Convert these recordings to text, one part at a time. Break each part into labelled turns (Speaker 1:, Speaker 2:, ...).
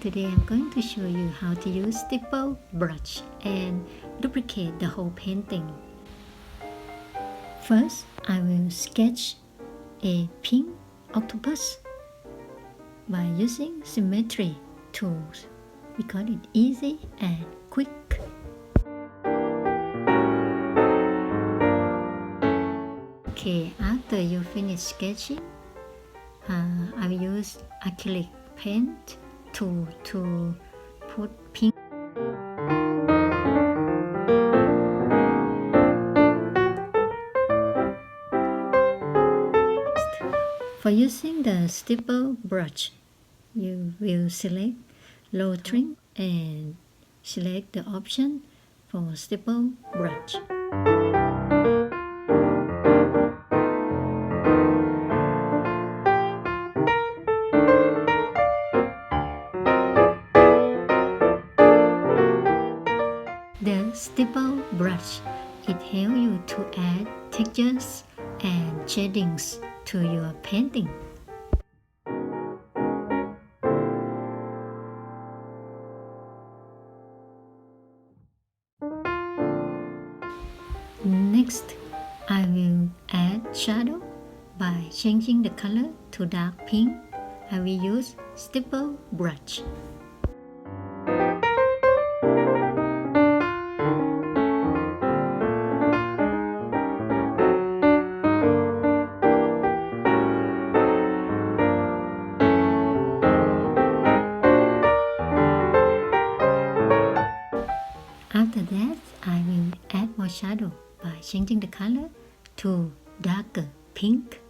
Speaker 1: today I'm going to show you how to use Stipple brush and duplicate the whole painting. First, I will sketch a pink octopus by using symmetry tools because it's easy and quick. Okay, after you finish sketching, I will use acrylic paint tool to put pink. For using the Stipple brush, you will select ROTRING and select the option for Stipple brush. The Stipple brush, it helps you to add textures and shadings to your painting. Next, I will add shadow by changing the color to dark pink. I will use Stipple brush. After that, I will add more shadow by changing the color to darker pink.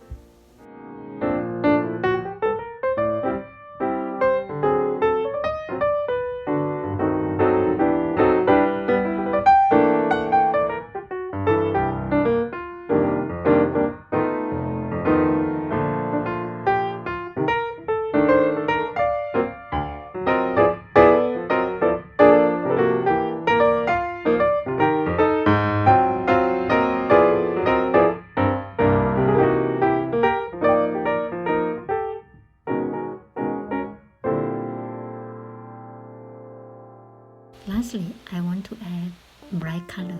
Speaker 1: Lastly, I want to add bright color.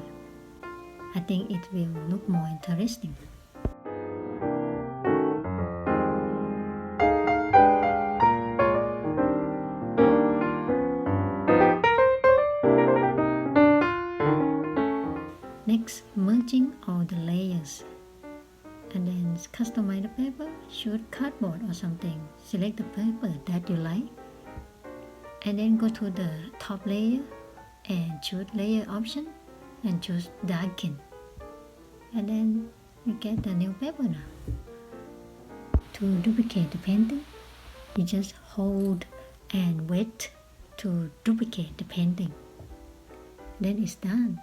Speaker 1: I think it will look more interesting. Next, merging all the layers. And then customize the paper, choose cardboard or something. Select the paper that you like. And then go to the top layer and choose layer option and choose darken. And then you get the new paper now. To duplicate the painting, you just hold and wait to duplicate the painting. Then it's done.